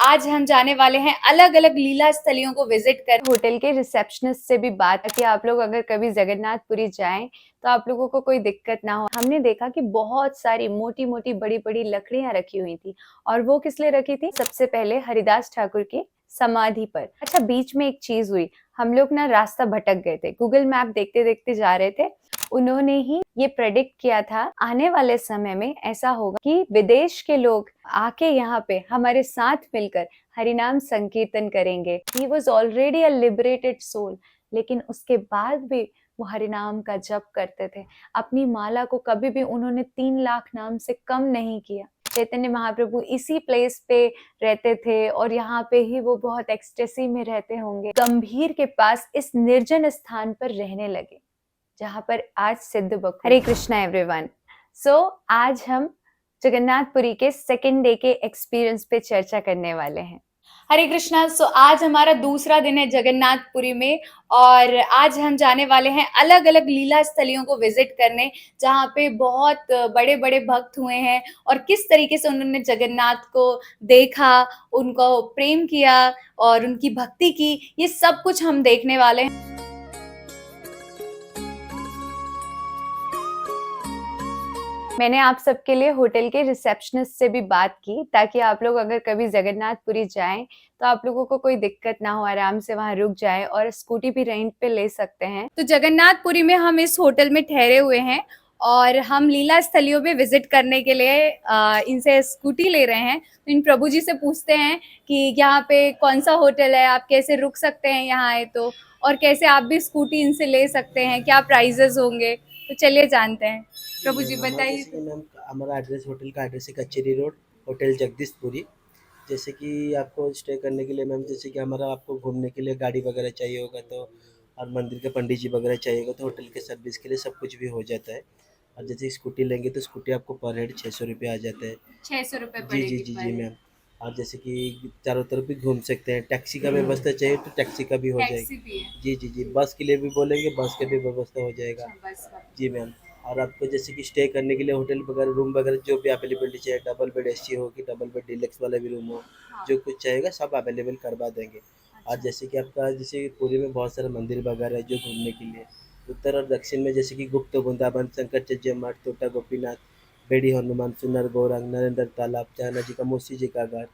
आज हम जाने वाले हैं अलग अलग लीला स्थलियों को विजिट कर। होटल के रिसेप्शनिस्ट से भी बात कि आप लोग अगर कभी जगन्नाथपुरी जाएं तो आप लोगों को कोई दिक्कत ना हो। हमने देखा कि बहुत सारी मोटी मोटी बड़ी बड़ी लकड़ियां रखी हुई थी, और वो किस लिए रखी थी? सबसे पहले हरिदास ठाकुर की समाधि पर। अच्छा, बीच में एक चीज हुई, हम लोग ना रास्ता भटक गए थे, गूगल मैप देखते देखते जा रहे थे। उन्होंने ही ये प्रेडिक्ट किया था आने वाले समय में ऐसा होगा कि विदेश के लोग आके यहाँ पे हमारे साथ मिलकर हरिनाम संकीर्तन करेंगे। He was already a liberated soul, लेकिन उसके बाद भी वो हरिनाम का जप करते थे। अपनी माला को कभी भी उन्होंने 3 लाख नाम से कम नहीं किया। चैतन्य महाप्रभु इसी प्लेस पे रहते थे और यहाँ पे ही वो बहुत एक्सटेसी में रहते होंगे। गंभीर के पास इस निर्जन स्थान पर रहने लगे जहाँ पर आज सिद्ध भक्त। हरे कृष्णा एवरीवन। सो आज हम जगन्नाथपुरी के सेकेंड डे के एक्सपीरियंस पे चर्चा करने वाले हैं। हरे कृष्णा। सो आज हमारा दूसरा दिन है जगन्नाथपुरी में, और आज हम जाने वाले हैं अलग अलग लीला स्थलियों को विजिट करने, जहाँ पे बहुत बड़े बड़े भक्त हुए हैं और किस तरीके से उन्होंने जगन्नाथ को देखा, उनको प्रेम किया और उनकी भक्ति की, ये सब कुछ हम देखने वाले हैं। मैंने आप सबके लिए होटल के रिसेप्शनिस्ट से भी बात की, ताकि आप लोग अगर कभी जगन्नाथपुरी जाएं तो आप लोगों को कोई दिक्कत ना हो, आराम से वहां रुक जाएं और स्कूटी भी रेंट पे ले सकते हैं। तो जगन्नाथपुरी में हम इस होटल में ठहरे हुए हैं और हम लीला स्थलियों में विजिट करने के लिए इनसे स्कूटी ले रहे हैं। तो इन प्रभु जी से पूछते हैं कि यहाँ पे कौन सा होटल है, आप कैसे रुक सकते हैं यहाँ आए तो, और कैसे आप भी स्कूटी इनसे ले सकते हैं, क्या प्राइजेस होंगे। तो चलिए जानते हैं। प्रभु जी बताइए। जैसे कि मैम हमारा एड्रेस, होटल का एड्रेस है कचेरी रोड, होटल जगदीशपुरी। जैसे कि आपको स्टे करने के लिए मैम, जैसे कि हमारा आपको घूमने के लिए गाड़ी वगैरह चाहिए होगा तो, और मंदिर के पंडित जी वगैरह चाहिए होगा तो होटल के सर्विस के लिए सब कुछ भी हो जाता है। और जैसे स्कूटी लेंगे तो स्कूटी आपको पर हेड 600 रुपये आ जाता है। 600 रुपये जी जी पड़ेगी जी पर जी हेड। मैम। और जैसे कि चारों तरफ भी घूम सकते हैं, टैक्सी का व्यवस्था चाहिए तो टैक्सी का भी हो टैक्सी भी है। जाएगी। जी जी जी, बस के लिए भी बोलेंगे बस का भी व्यवस्था हो जाएगा। अच्छा, बस का। जी मैम। और आपको जैसे कि स्टे करने के लिए होटल वगैरह, रूम वगैरह जो भी अवेलेबिलिटी चाहिए, डबल बेड एसी हो कि डबल बेड डीलक्स वाला भी रूम हो, हाँ। जो कुछ चाहेगा सब अवेलेबल करवा देंगे। और अच्छा। जैसे कि आपका जैसे पुरी में बहुत सारे मंदिर वगैरह है जो घूमने के लिए। उत्तर और दक्षिण में जैसे कि गुप्त वृंदावन, शंकर चज्य मठ, तोता गोपीनाथ, बेड़ी हनुमान, सुनर गौरंग, नरेंद्र तालाब, चाना जी का, मौसी जी का घर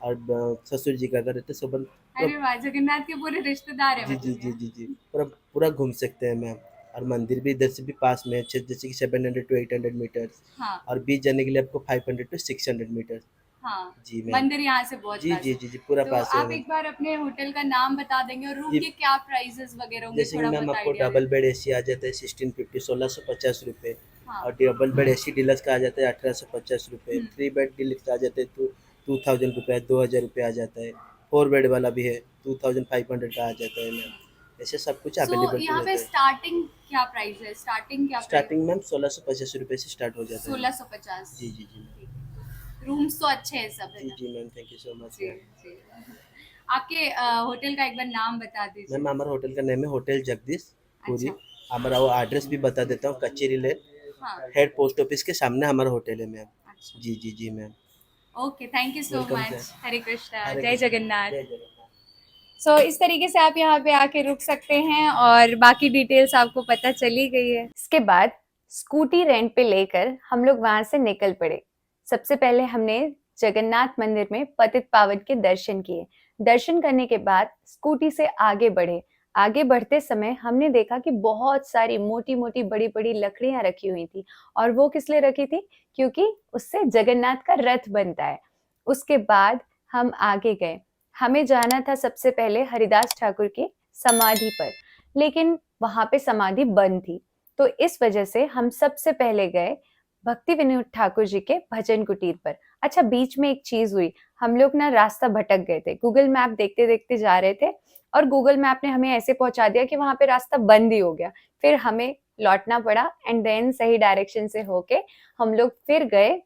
और ससुर जी का घर है, तो सब पूरा। अरे वाह, जगन्नाथ के पूरे रिश्तेदार है जी जी मतलब जी ये। जी जी, पूरा पूरा घूम सकते हैं मैम। और मंदिर भी इधर से भी पास में है, जैसे कि 700 to 800 मीटर्स। हाँ। और बीच जाने के लिए आपको 500 to 600 मीटर्स। हाँ, जी मैम। मंदिर यहाँ से बहुत जी पास जी है। जी जी, पूरा तो पास है आप मैम। एक बार अपने होटल का नाम बता देंगे और रूम जी, के क्या प्राइसेस वगैरह होंगे, जैसे कि थोड़ा मैम बहुत आपको आइडिया दे डबल दें। बेड एसी आ जाता है 1650, 1650 रुपये। हाँ। और डबल बेड एसी डीलक्स का आ जाता है 1850 रुपये। हम्म। 3 बेड डीलक्स आ जाते हैं तो 2000 रुपये, 2000 रुपये आ जाता है। 4 बेड वाला भी है, 2500 का आ जाता है मैम। ऐसे सब कुछ सो अवेलेबल यहाँ पे रहता है। स्टार्टिंग क्या प्राइस है, स्टार्टिंग क्या प्राइस? स्टार्टिंग मैम 1685 रुपये से स्टार्ट हो जाता है मैम। 1650। जी जी जी। रूम्स तो अच्छे हैं सब, है जी ना? जी ma'am, thank you so much जी मैम। जी। आपके होटल का एक बार नाम बता दीजिए। मैम हमारा होटल का नेम है होटल जगदीश पुरी। अच्छा। हमारा वो एड्रेस भी बता देता हूँ, कचेरी लेन, हाँ। हेड पोस्ट ऑफिस के सामने हमारा होटल है मैम। अच्छा। जी जी जी ma'am. Okay, thank you so welcome sir. Much. Hare Krishna, Hare जय कृष्ण। जगन्नाथ। जय जगन्नाथ। सो इस तरीके से आप यहाँ पे आके रुक सकते हैं और बाकी डिटेल्स आपको पता चली गई है। इसके बाद स्कूटी रेंट पे लेकर हम लोग वहां से निकल पड़े। सबसे पहले हमने जगन्नाथ मंदिर में पतित पावन के दर्शन किए। दर्शन करने के बाद स्कूटी से आगे बढ़े। आगे बढ़ते समय हमने देखा कि बहुत सारी मोटी मोटी बड़ी बड़ी लकड़ियां रखी हुई थी, और वो किस लिए रखी थी? क्योंकि उससे जगन्नाथ का रथ बनता है। उसके बाद हम आगे गए। हमें जाना था सबसे पहले हरिदास ठाकुर की समाधि पर, लेकिन वहां पे समाधि बंद थी। तो इस वजह से हम सबसे पहले गए भक्ति विनोद ठाकुर जी के भजन कुटीर पर। अच्छा, बीच में एक चीज हुई, हम लोग ना रास्ता भटक गए थे, गूगल मैप देखते देखते जा रहे थे और गूगल मैप ने हमें ऐसे पहुंचा दिया कि वहां पे रास्ता बंद ही हो गया। फिर हमें लौटना पड़ा एंड देन सही डायरेक्शन से होके हम लोग फिर गए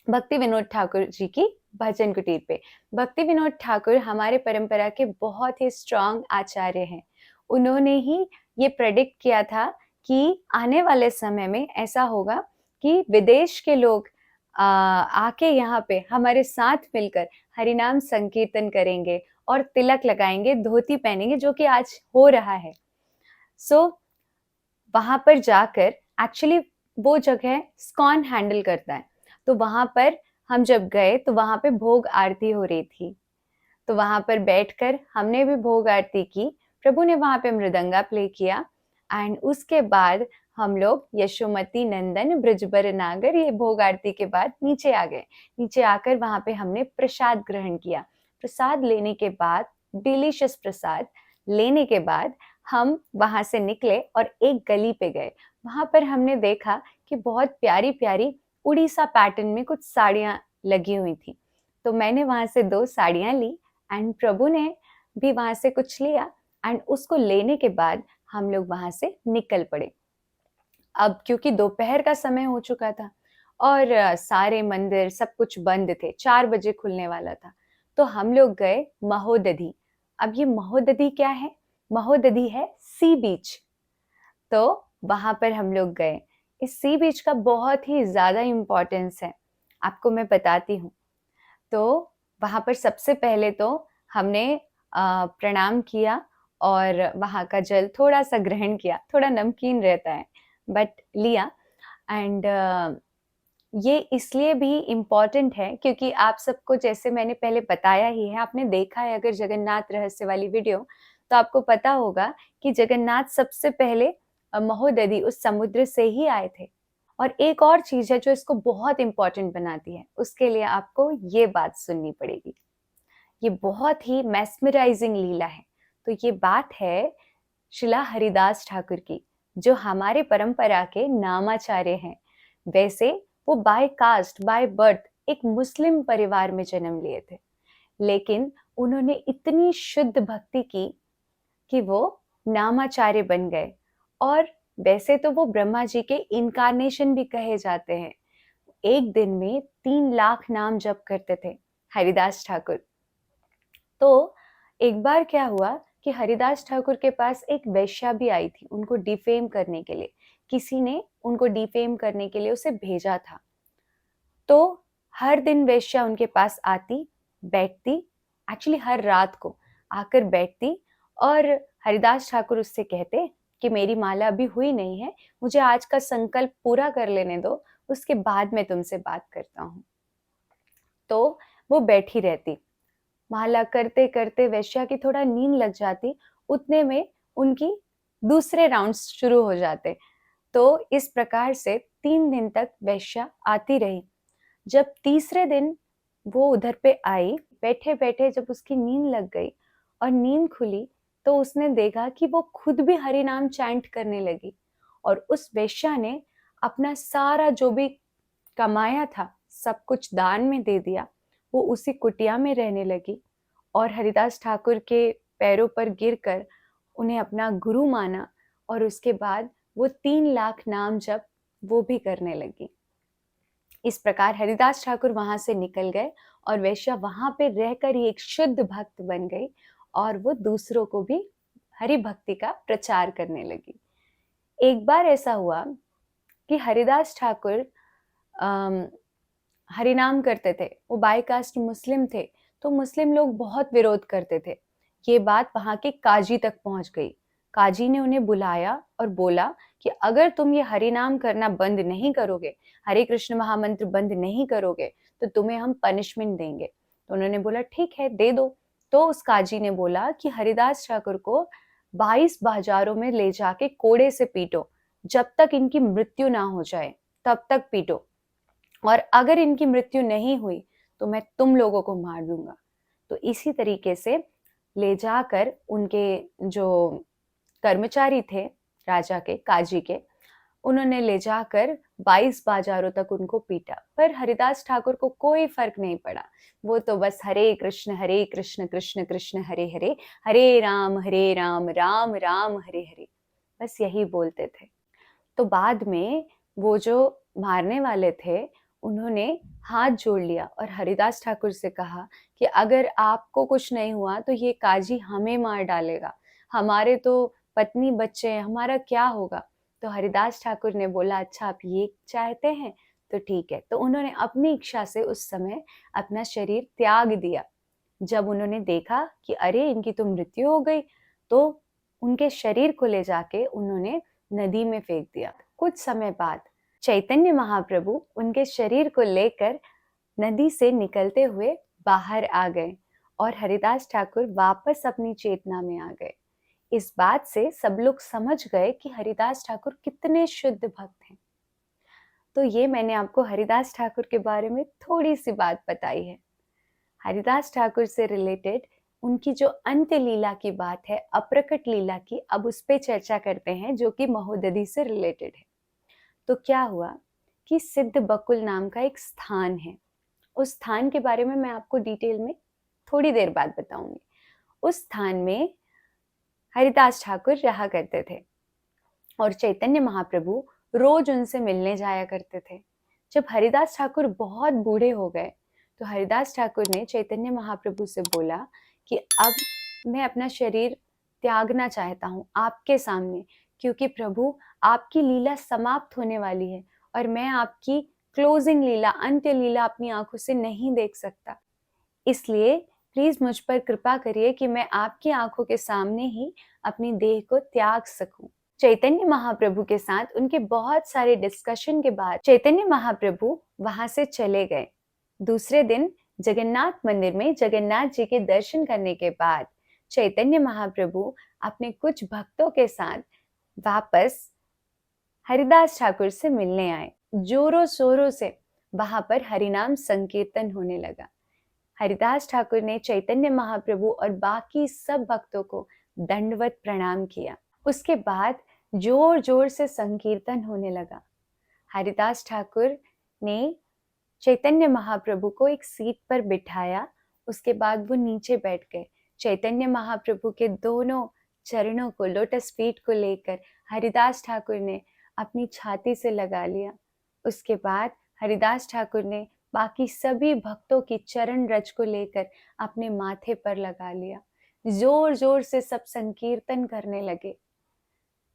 भक्ति विनोद ठाकुर जी की भजन कुटीर पे। भक्ति विनोद ठाकुर हमारे परंपरा के बहुत ही स्ट्रांग आचार्य हैं। उन्होंने ही ये प्रेडिक्ट किया था कि आने वाले समय में ऐसा होगा कि विदेश के लोग आके यहाँ पे हमारे साथ मिलकर हरिनाम संकीर्तन करेंगे और तिलक लगाएंगे, धोती पहनेंगे, जो कि आज हो रहा है। सो वहां पर जाकर एक्चुअली वो जगह स्कॉन हैंडल करता है, तो वहां पर हम जब गए तो वहां पे भोग आरती हो रही थी, तो वहां पर बैठकर हमने भी भोग आरती की। प्रभु ने वहां पे मृदंगा प्ले किया एंड उसके बाद हम लोग यशोमती नंदन ब्रजबर नागर, ये भोग आरती के बाद नीचे आ गए। नीचे आकर वहां पे हमने प्रसाद ग्रहण किया। प्रसाद लेने के बाद, डिलीशियस प्रसाद लेने के बाद हम वहां से निकले और एक गली पे गए। वहां पर हमने देखा कि बहुत प्यारी प्यारी उड़ीसा पैटर्न में कुछ साड़ियां लगी हुई थी, तो मैंने वहां से 2 साड़ियां ली एंड प्रभु ने भी वहां से कुछ लिया एंड उसको लेने के बाद हम लोग वहां से निकल पड़े। अब क्योंकि दोपहर का समय हो चुका था और सारे मंदिर सब कुछ बंद थे, 4 बजे खुलने वाला था, तो हम लोग गए महोदधी। अब ये महोदधी क्या है? महोदधी है सी बीच। तो वहां पर हम लोग गए। इस सी बीच का बहुत ही ज्यादा इम्पोर्टेंस है, आपको मैं बताती हूँ। तो वहां पर सबसे पहले तो हमने प्रणाम किया और वहां का जल थोड़ा सा ग्रहण किया, थोड़ा नमकीन रहता है बट लिया। एंड ये इसलिए भी इम्पोर्टेंट है क्योंकि आप सबको, जैसे मैंने पहले बताया ही है, आपने देखा है अगर जगन्नाथ रहस्य वाली वीडियो, तो आपको पता होगा कि जगन्नाथ सबसे पहले महोदधी उस समुद्र से ही आए थे। और एक और चीज है जो इसको बहुत इंपॉर्टेंट बनाती है, उसके लिए आपको ये बात सुननी पड़ेगी। ये बहुत ही मैस्मराइजिंग लीला है। तो ये बात है शिला हरिदास ठाकुर की, जो हमारे परंपरा के नामाचार्य हैं। वैसे वो बाय कास्ट, बाय बर्थ एक मुस्लिम परिवार में जन्म लिए थे, लेकिन उन्होंने इतनी शुद्ध भक्ति की कि वो नामाचार्य बन गए। और वैसे तो वो ब्रह्मा जी के इनकारनेशन भी कहे जाते हैं। एक दिन में 3 लाख नाम जप करते थे हरिदास ठाकुर। तो एक बार क्या हुआ कि हरिदास ठाकुर के पास एक वेश्या भी आई थी उनको डिफेम करने के लिए। किसी ने उनको डिफेम करने के लिए उसे भेजा था। तो हर दिन वेश्या उनके पास आती, बैठती, एक्चुअली हर रात को आकर बैठती, और हरिदास ठाकुर उससे कहते कि मेरी माला अभी हुई नहीं है, मुझे आज का संकल्प पूरा कर लेने दो, उसके बाद मैं तुमसे बात करता हूँ। तो वो बैठी रहती, माला करते करते वेश्या की थोड़ा नींद लग जाती, उतने में उनकी दूसरे राउंड्स शुरू हो जाते। तो इस प्रकार से 3 दिन तक वेश्या आती रही। जब तीसरे दिन वो उधर पे आई, बैठे बैठे जब उसकी नींद लग गई और नींद खुली, तो उसने देखा कि वो खुद भी हरि नाम चैंट करने लगी। और उस वेश्या ने अपना सारा जो भी कमाया था सब कुछ दान में दे दिया। वो उसी कुटिया में रहने लगी और हरिदास ठाकुर के पैरों पर गिरकर उन्हें अपना गुरु माना, और उसके बाद वो 3 लाख नाम जप वो भी करने लगी। इस प्रकार हरिदास ठाकुर वहां से निकल गए और वेश्या वहां पे रहकर ही एक शुद्ध भक्त बन गई और वो दूसरों को भी हरि भक्ति का प्रचार करने लगी। एक बार ऐसा हुआ कि हरिदास ठाकुर हरिनाम करते थे, वो बाय कास्ट मुस्लिम थे, तो मुस्लिम लोग बहुत विरोध करते थे। ये बात वहां के काजी तक पहुंच गई। काजी ने उन्हें बुलाया और बोला कि अगर तुम ये हरिनाम करना बंद नहीं करोगे, हरे कृष्ण महामंत्र बंद नहीं करोगे, तो तुम्हें हम पनिशमेंट देंगे। तो उन्होंने बोला ठीक है, दे दो। तो उस काजी ने बोला कि हरिदास ठाकुर को 22 बाजारों में ले जाके कोड़े से पीटो, जब तक इनकी मृत्यु ना हो जाए तब तक पीटो, और अगर इनकी मृत्यु नहीं हुई तो मैं तुम लोगों को मार दूंगा। तो इसी तरीके से ले जाकर उनके जो कर्मचारी थे राजा के, काजी के, उन्होंने ले जाकर 22 बाजारों तक उनको पीटा, पर हरिदास ठाकुर को कोई फर्क नहीं पड़ा। वो तो बस हरे कृष्ण कृष्ण कृष्ण हरे हरे, हरे राम राम राम हरे हरे, बस यही बोलते थे। तो बाद में वो जो मारने वाले थे, उन्होंने हाथ जोड़ लिया और हरिदास ठाकुर से कहा कि अगर आपको कुछ नहीं हुआ तो ये काजी हमें मार डालेगा, हमारे तो पत्नी बच्चे हैं, हमारा क्या होगा। तो हरिदास ठाकुर ने बोला अच्छा आप ये चाहते हैं तो ठीक है। तो उन्होंने अपनी इच्छा से उस समय अपना शरीर त्याग दिया जब उन्होंने देखा कि अरे इनकी तो मृत्यु हो गई, तो उनके शरीर को ले जाके उन्होंने नदी में फेंक दिया। कुछ समय बाद चैतन्य महाप्रभु उनके शरीर को लेकर नदी से निकलते हुए बाहर आ गए और हरिदास ठाकुर वापस अपनी चेतना में आ गए। इस बात से सब लोग समझ गए कि हरिदास ठाकुर कितने शुद्ध भक्त हैं। तो ये मैंने आपको हरिदास ठाकुर के बारे में थोड़ी सी बात बताई है। हरिदास ठाकुर से रिलेटेड उनकी जो अंत्य लीला की बात है, अप्रकट लीला की, अब उस पर चर्चा करते हैं, जो कि महोदधि से रिलेटेड है। तो क्या हुआ कि सिद्ध बकुल नाम का एक स्थान है। उस स्थान के बारे में मैं आपको डिटेल में थोड़ी देर बाद बताऊंगी। उस स्थान में हरिदास ठाकुर रहा करते थे और चैतन्य महाप्रभु रोज उनसे मिलने जाया करते थे। जब हरिदास ठाकुर बहुत बूढ़े हो गए तो हरिदास ठाकुर ने चैतन्य महाप्रभु से बोला कि अब मैं अपना शरीर त्यागना चाहता हूँ आपके सामने, क्योंकि प्रभु आपकी लीला समाप्त होने वाली है और मैं आपकी क्लोजिंग लीला, अंत्य लीला अपनी आंखों से नहीं देख सकता। इसलिए प्लीज मुझ पर कृपा करिए कि मैं आपकी आंखों के सामने ही अपनी देह को त्याग सकूं। चैतन्य महाप्रभु के साथ उनके बहुत सारे डिस्कशन के बाद चैतन्य महाप्रभु वहां से चले गए। दूसरे दिन जगन्नाथ मंदिर में जगन्नाथ जी के दर्शन करने के बाद चैतन्य महाप्रभु अपने कुछ भक्तों के साथ वापस हरिदास ठाकुर से मिलने आए। जोरों शोरों से वहां पर हरिनाम संकीर्तन होने लगा। हरिदास ठाकुर ने चैतन्य महाप्रभु और बाकी सब भक्तों को दंडवत प्रणाम किया। उसके बाद जोर जोर से संकीर्तन होने लगा। हरिदास ठाकुर ने चैतन्य महाप्रभु को एक सीट पर बिठाया। उसके बाद वो नीचे बैठ गए। चैतन्य महाप्रभु के दोनों चरणों को, लोटस फीट को लेकर हरिदास ठाकुर ने अपनी छाती से लगा लिया। उसके बाद हरिदास ठाकुर ने बाकी सभी भक्तों की चरण रज को लेकर अपने माथे पर लगा लिया। जोर जोर से सब संकीर्तन करने लगे।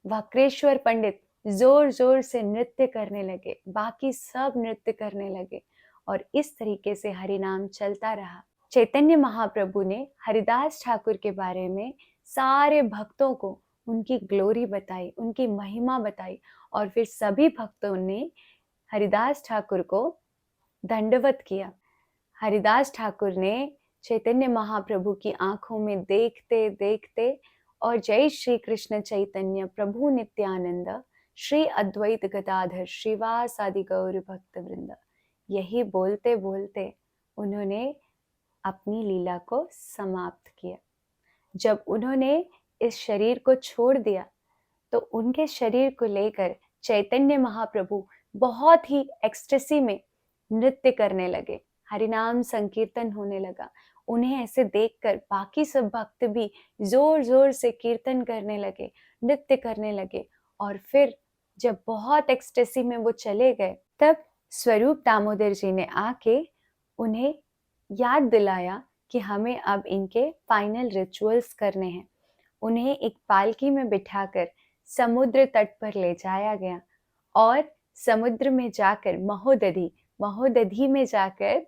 वक्रेश्वर पंडित जोर जोर से नृत्य करने लगे, बाकी सब नृत्य करने लगे और इस तरीके से हरिनाम चलता रहा। चैतन्य महाप्रभु ने हरिदास ठाकुर के बारे में सारे भक्तों को उनकी ग्लोरी बताई, उनकी महिमा बताई और फिर सभी भक्तों ने हरिदास ठाकुर को दंडवत किया। हरिदास ठाकुर ने चैतन्य महाप्रभु की आंखों में देखते देखते और जय श्री कृष्ण चैतन्य प्रभु नित्यानंद श्री अद्वैत गदाधर श्रीवास आदि गौर भक्त वृंद, यही बोलते बोलते उन्होंने अपनी लीला को समाप्त किया। जब उन्होंने इस शरीर को छोड़ दिया तो उनके शरीर को लेकर चैतन्य महाप्रभु बहुत ही एक्सटेसी में नृत्य करने लगे। हरिनाम संकीर्तन होने लगा। उन्हें ऐसे देखकर बाकी सब भक्त भी जोर जोर से कीर्तन करने लगे, नृत्य करने लगे और फिर जब बहुत एक्सटेसी में वो चले गए तब स्वरूप दामोदर जी ने आके उन्हें याद दिलाया कि हमें अब इनके फाइनल रिचुअल्स करने हैं। उन्हें एक पालकी में बिठाकर समुद्र तट पर ले जाया गया और समुद्र में जाकर महोदधि में जाकर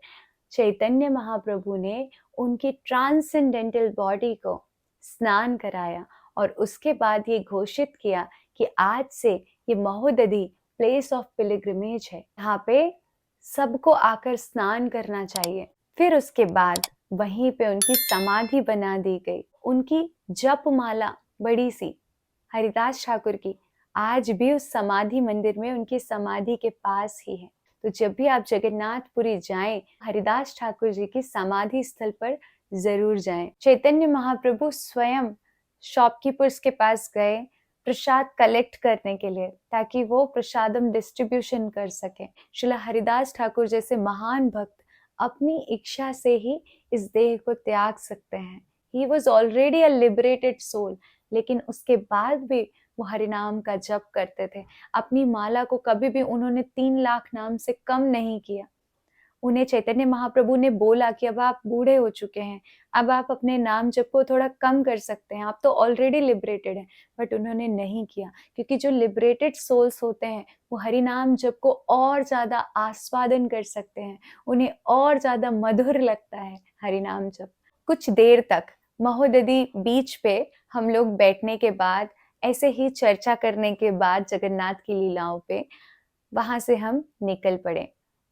चैतन्य महाप्रभु ने उनकी ट्रांसेंडेंटल बॉडी को स्नान कराया और उसके बाद ये घोषित किया कि आज से ये महोदधि प्लेस ऑफ पिलग्रिमेज है, यहाँ पे सबको आकर स्नान करना चाहिए। फिर उसके बाद वहीं पे उनकी समाधि बना दी गई। उनकी जपमाला बड़ी सी हरिदास ठाकुर की आज भी उस समाधि मंदिर में उनकी समाधि के पास ही है। तो जब भी आप जगन्नाथपुरी जाएं, हरिदास ठाकुर जी की समाधि स्थल पर जरूर जाएं। चैतन्य महाप्रभु स्वयं शॉपकीपर्स के पास गए प्रसाद कलेक्ट करने के लिए, ताकि वो प्रसादम डिस्ट्रीब्यूशन कर सके। श्रील हरिदास ठाकुर जैसे महान भक्त अपनी इच्छा से ही इस देह को त्याग सकते हैं। He was already a liberated soul, लेकिन उसके बाद भी वो हरिनाम का जप करते थे। अपनी माला को कभी भी उन्होंने 3 लाख नाम से कम नहीं किया। उन्हें चैतन्य महाप्रभु ने बोला कि अब आप बूढ़े हो चुके हैं, अब आप अपने नाम जप को थोड़ा कम कर सकते हैं, आप तो ऑलरेडी लिबरेटेड हैं। बट उन्होंने नहीं किया, क्योंकि जो लिबरेटेड सोल्स होते हैं वो हरि नाम जप को और ज्यादा आस्वादन कर सकते हैं, उन्हें और ज्यादा मधुर लगता है हरि नाम जप। कुछ देर तक महोदधी बीच पे हम लोग बैठने के बाद, ऐसे ही चर्चा करने के बाद जगन्नाथ की लीलाओं पे, वहां से हम निकल पड़े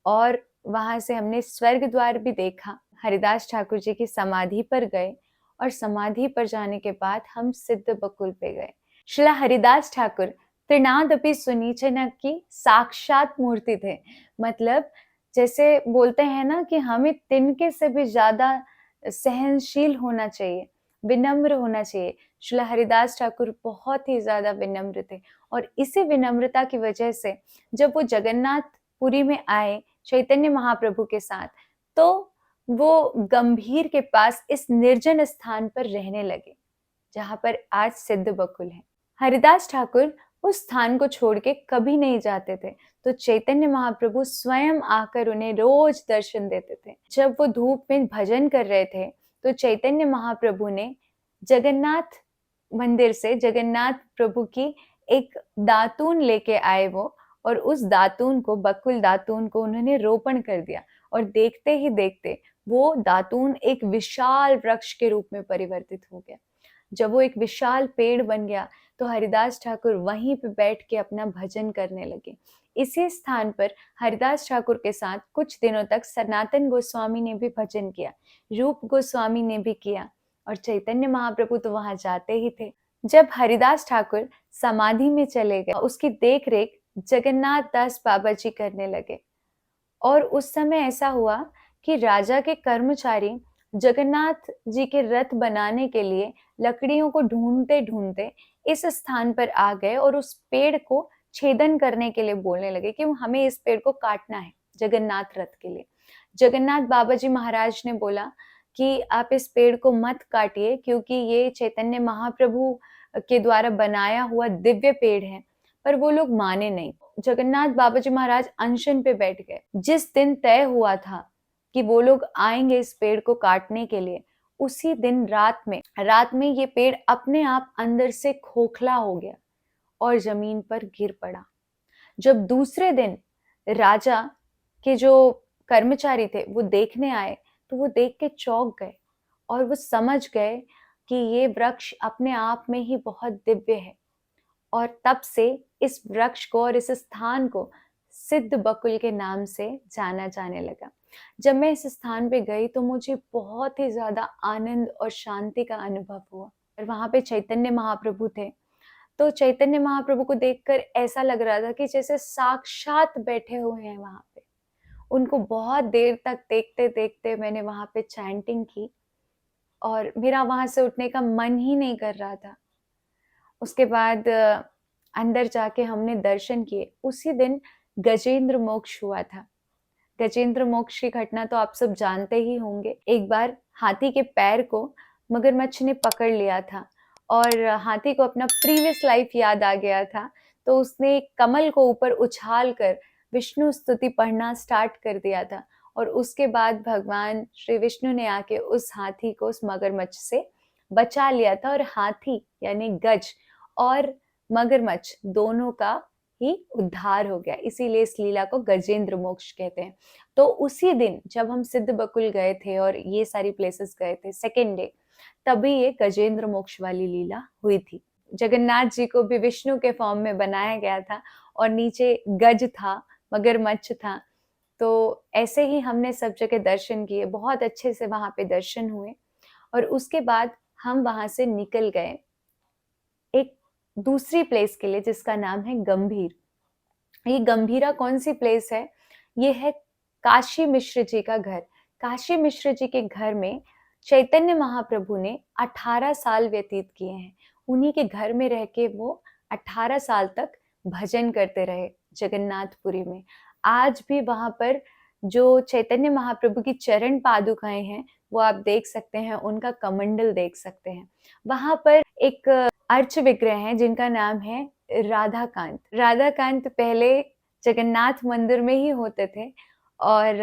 और वहां से हमने स्वर्ग द्वार भी देखा। हरिदास ठाकुर जी की समाधि पर गए और समाधि पर जाने के बाद हम सिद्ध बकुल पे गए। श्रीला हरिदास ठाकुर त्रिनादपि सुनीचन की साक्षात मूर्ति थे। मतलब जैसे बोलते हैं ना कि हमें तिनके से भी ज्यादा सहनशील होना चाहिए, विनम्र होना चाहिए। श्रीला हरिदास ठाकुर बहुत ही ज्यादा विनम्र थे और इसी विनम्रता की वजह से जब वो जगन्नाथपुरी में आए चैतन्य महाप्रभु के साथ, तो वो गंभीर के पास इस निर्जन स्थान पर रहने लगे जहां पर आज सिद्ध बकुल है। हरिदास ठाकुर उस स्थान को छोड़ के कभी नहीं जाते थे, तो चैतन्य महाप्रभु स्वयं आकर उन्हें रोज दर्शन देते थे। जब वो धूप में भजन कर रहे थे तो चैतन्य महाप्रभु ने जगन्नाथ मंदिर से जगन्नाथ प्रभु की एक दातून लेके आए वो, और उस दातून को, बकुल दातून को उन्होंने रोपण कर दिया और देखते ही देखते वो दातून एक विशाल वृक्ष के रूप में परिवर्तित हो गया। जब वो एक विशाल पेड़ बन गया तो हरिदास ठाकुर वहीं पे बैठ के अपना भजन करने लगे। इसी स्थान पर हरिदास ठाकुर के साथ कुछ दिनों तक सनातन गोस्वामी ने भी भजन किया, रूप गोस्वामी ने भी किया, और चैतन्य महाप्रभु तो वहां जाते ही थे। जब हरिदास ठाकुर समाधि में चले गए, उसकी देख रेख जगन्नाथ दास बाबा जी करने लगे। और उस समय ऐसा हुआ कि राजा के कर्मचारी जगन्नाथ जी के रथ बनाने के लिए लकड़ियों को ढूंढते ढूंढते इस स्थान पर आ गए और उस पेड़ को छेदन करने के लिए बोलने लगे कि हमें इस पेड़ को काटना है जगन्नाथ रथ के लिए। जगन्नाथ बाबा जी महाराज ने बोला कि आप इस पेड़ को मत काटिए, क्योंकि ये चैतन्य महाप्रभु के द्वारा बनाया हुआ दिव्य पेड़ है। पर वो लोग माने नहीं। जगन्नाथ बाबा जी महाराज अनशन पे बैठ गए। जिस दिन तय हुआ था कि वो लोग आएंगे इस पेड़ को काटने के लिए, उसी दिन रात में ये पेड़ अपने आप अंदर से खोखला हो गया और जमीन पर गिर पड़ा। जब दूसरे दिन राजा के जो कर्मचारी थे वो देखने आए, तो वो देख के चौंक गए और वो समझ गए कि ये वृक्ष अपने आप में ही बहुत दिव्य है। और तब से इस वृक्ष को और इस स्थान को सिद्ध बकुल के नाम से जाना जाने लगा। जब मैं इस स्थान पे गई तो मुझे बहुत ही ज्यादा आनंद और शांति का अनुभव हुआ। और वहां पे चैतन्य महाप्रभु थे, तो चैतन्य महाप्रभु को देखकर ऐसा लग रहा था कि जैसे साक्षात बैठे हुए हैं वहां पे। उनको बहुत देर तक देखते देखते मैंने वहां पे चैंटिंग की और मेरा वहां से उठने का मन ही नहीं कर रहा था। उसके बाद अंदर जाके हमने दर्शन किए। उसी दिन गजेंद्र मोक्ष हुआ था। गजेंद्र मोक्ष की घटना तो आप सब जानते ही होंगे। एक बार हाथी के पैर को मगरमच्छ ने पकड़ लिया था और हाथी को अपना प्रीवियस लाइफ याद आ गया था, तो उसने कमल को ऊपर उछाल कर विष्णु स्तुति पढ़ना स्टार्ट कर दिया था। और उसके बाद भगवान श्री विष्णु ने आके उस हाथी को उस मगरमच्छ से बचा लिया था, और हाथी यानी गज और मगरमच्छ दोनों का ही उद्धार हो गया। इसीलिए इस लीला को गजेंद्र मोक्ष कहते हैं। तो उसी दिन जब हम सिद्ध बकुल गए थे और ये सारी प्लेसेस गए थे सेकेंड डे, तभी ये गजेंद्र मोक्ष वाली लीला हुई थी। जगन्नाथ जी को भी विष्णु के फॉर्म में बनाया गया था और नीचे गज था, मगरमच्छ था। तो ऐसे ही हमने सब जगह दर्शन किए, बहुत अच्छे से वहां पे दर्शन हुए। और उसके बाद हम वहां से निकल गए एक दूसरी प्लेस के लिए जिसका नाम है गंभीर। ये गंभीरा कौन सी प्लेस है? ये है काशी मिश्र जी का घर। काशी मिश्र जी के घर में चैतन्य महाप्रभु ने 18 साल व्यतीत किए हैं। उन्हीं के घर में रह के वो 18 साल तक भजन करते रहे जगन्नाथपुरी में। आज भी वहां पर जो चैतन्य महाप्रभु की चरण पादुकाएं हैं वो आप देख सकते हैं, उनका कमंडल देख सकते हैं। वहां पर एक अर्च विग्रह है जिनका नाम है राधाकांत। राधाकांत पहले जगन्नाथ मंदिर में ही होते थे और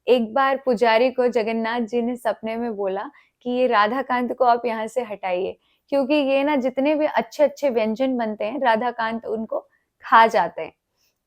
एक बार पुजारी को जगन्नाथ जी ने सपने में बोला कि ये राधाकांत को आप यहाँ से हटाइए, क्योंकि ये ना जितने भी अच्छे अच्छे व्यंजन बनते हैं राधाकांत उनको खा जाते हैं।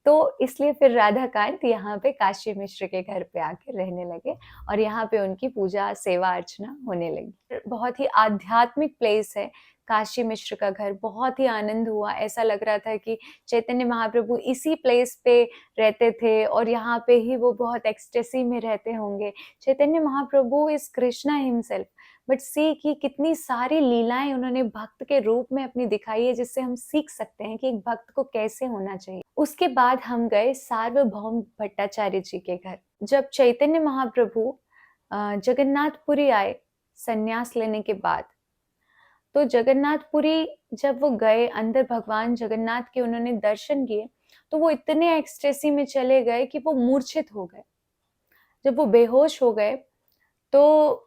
तो इसलिए फिर राधाकांत यहाँ पे काशी मिश्र के घर पे आके रहने लगे और यहाँ पे उनकी पूजा सेवा अर्चना होने लगी। बहुत ही आध्यात्मिक प्लेस है काशी मिश्र का घर, बहुत ही आनंद हुआ। ऐसा लग रहा था कि चैतन्य महाप्रभु इसी प्लेस पे रहते थे और यहाँ पे ही वो बहुत एक्सटेसी में रहते होंगे। Chaitanya Mahaprabhu is Krishna himself, but सी कि कितनी सारी लीलाएं उन्होंने भक्त के रूप में अपनी दिखाई है, जिससे हम सीख सकते हैं कि एक भक्त को कैसे होना चाहिए। उसके बाद हम गए सार्वभौम भट्टाचार्य जी के घर। जब चैतन्य महाप्रभु जगन्नाथपुरी आए संन्यास लेने के बाद, तो जगन्नाथपुरी जब वो गए, अंदर भगवान जगन्नाथ के उन्होंने दर्शन किए, तो वो इतने एक्सटेसी में चले गए कि वो मूर्छित हो गए। जब वो बेहोश हो गए तो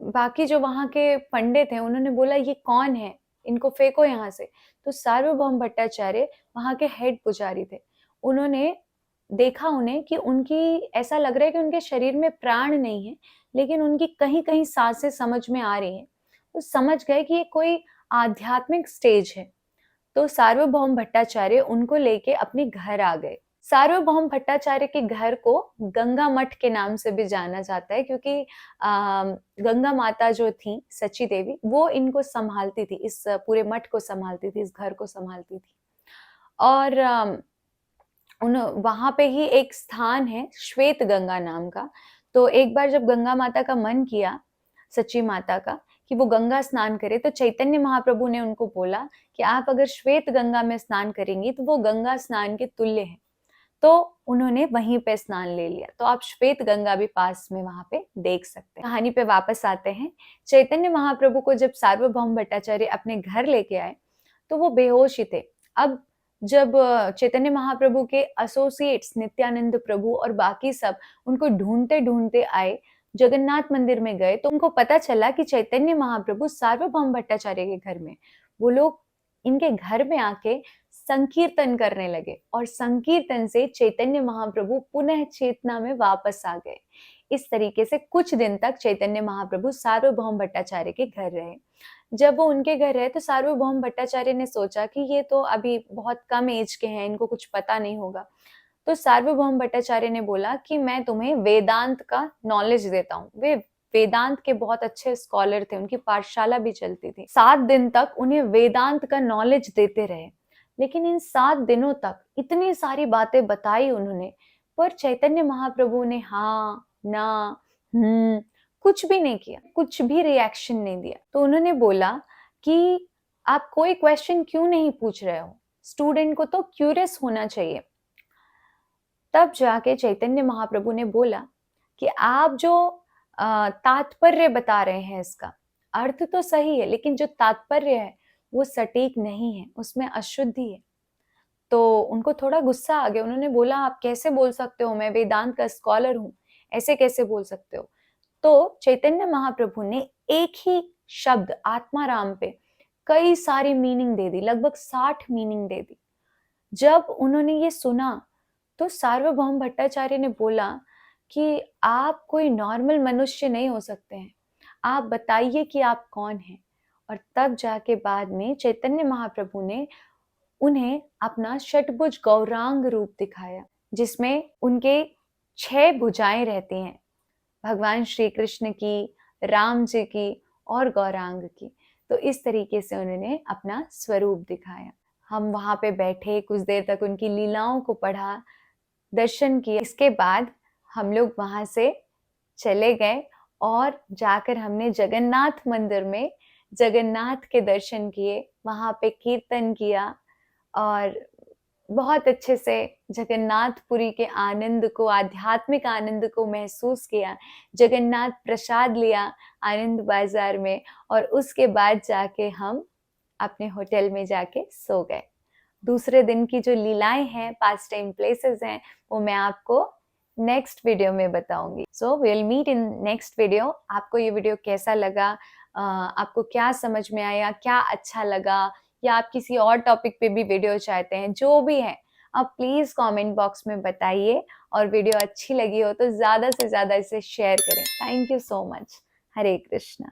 बाकी जो वहां के पंडित हैं उन्होंने बोला ये कौन है, इनको फेंको यहाँ से। तो सार्वभौम भट्टाचार्य वहां के हेड पुजारी थे, उन्होंने देखा उन्हें कि उनकी ऐसा लग रहा है कि उनके शरीर में प्राण नहीं है, लेकिन उनकी कहीं कहीं सांसें समझ में आ रही हैं। तो समझ गए कि ये कोई आध्यात्मिक स्टेज है। तो सार्वभौम भट्टाचार्य उनको लेके अपने घर आ गए। सार्वभौम भट्टाचार्य के घर को गंगा मठ के नाम से भी जाना जाता है, क्योंकि गंगा माता जो थी सची देवी, वो इनको संभालती थी, इस पूरे मठ को संभालती थी, इस घर को संभालती थी। और उन वहां पे ही एक स्थान है श्वेत गंगा नाम का। तो एक बार जब गंगा माता का मन किया, सची माता का, कि वो गंगा स्नान करे, तो चैतन्य महाप्रभु ने उनको बोला कि आप अगर श्वेत गंगा में स्नान करेंगी तो वो गंगा स्नान के तुल्य है। तो उन्होंने वहीं पे स्नान ले लिया। तो आप श्वेत गंगा भी पास में वहां पे देख सकते हैं। कहानी पे वापस आते हैं। चैतन्य महाप्रभु को जब सार्वभौम भट्टाचार्य अपने घर लेके आए तो वो बेहोश ही थे। अब जब चैतन्य महाप्रभु के एसोसिएट्स नित्यानंद प्रभु और बाकी सब उनको ढूंढते ढूंढते आए, जगन्नाथ मंदिर में गए, तो उनको पता चला कि चैतन्य महाप्रभु सार्वभौम भट्टाचार्य के घर में। वो लोग इनके घर में आके संकीर्तन करने लगे और संकीर्तन से चैतन्य महाप्रभु पुनः चेतना में वापस आ गए। इस तरीके से कुछ दिन तक चैतन्य महाप्रभु सार्वभौम भट्टाचार्य के घर रहे। जब वो उनके घर रहे तो सार्वभौम भट्टाचार्य ने सोचा कि ये तो अभी बहुत कम एज के हैं, इनको कुछ पता नहीं होगा। तो सार्वभौम भट्टाचार्य ने बोला कि मैं तुम्हें वेदांत का नॉलेज देता हूँ। वे वेदांत के बहुत अच्छे स्कॉलर थे, उनकी पाठशाला भी चलती थी। 7 दिन तक उन्हें वेदांत का नॉलेज देते रहे। लेकिन इन 7 दिनों तक इतनी सारी बातें बताई उन्होंने, पर चैतन्य महाप्रभु ने हाँ ना कुछ भी नहीं किया, कुछ भी रिएक्शन नहीं दिया। तो उन्होंने बोला कि आप कोई क्वेश्चन क्यों नहीं पूछ रहे हो, स्टूडेंट को तो क्यूरियस होना चाहिए। तब जाके चैतन्य महाप्रभु ने बोला कि आप जो तात्पर्य बता रहे हैं, इसका अर्थ तो सही है, लेकिन जो तात्पर्य है वो सटीक नहीं है, उसमें अशुद्धि है। तो उनको थोड़ा गुस्सा आ गया। उन्होंने बोला आप कैसे बोल सकते हो, मैं वेदांत का स्कॉलर हूँ, ऐसे कैसे बोल सकते हो। तो चैतन्य महाप्रभु ने एक ही शब्द आत्माराम पे कई सारी मीनिंग दे दी, लगभग 60 मीनिंग दे दी। जब उन्होंने ये सुना तो सार्वभौम भट्टाचार्य ने बोला कि आप कोई नॉर्मल मनुष्य नहीं हो सकते हैं, आप बताइए कि आप कौन हैं। और तब जाके बाद में चैतन्य महाप्रभु ने उन्हें अपना षटभुज गौरांग रूप दिखाया, जिसमें उनके 6 भुजाएं रहती हैं, भगवान श्री कृष्ण की, राम जी की और गौरांग की। तो इस तरीके से उन्होंने अपना स्वरूप दिखाया। हम वहां पे बैठे, कुछ देर तक उनकी लीलाओं को पढ़ा, दर्शन किए। इसके बाद हम लोग वहां से चले गए और जाकर हमने जगन्नाथ मंदिर में जगन्नाथ के दर्शन किए, वहां पे कीर्तन किया और बहुत अच्छे से जगन्नाथपुरी के आनंद को, आध्यात्मिक आनंद को महसूस किया। जगन्नाथ प्रसाद लिया आनंद बाजार में और उसके बाद जाके हम अपने होटल में जाके सो गए। दूसरे दिन की जो लीलाएं हैं, पास टाइम प्लेसेस हैं, वो मैं आपको नेक्स्ट वीडियो में बताऊंगी। So will meet in next video. आपको ये वीडियो कैसा लगा, आपको क्या समझ में आया, क्या अच्छा लगा, या आप किसी और टॉपिक पे भी वीडियो चाहते हैं, जो भी है आप प्लीज कमेंट बॉक्स में बताइए। और वीडियो अच्छी लगी हो तो ज्यादा से ज्यादा इसे शेयर करें। Thank you so much. Hare Krishna.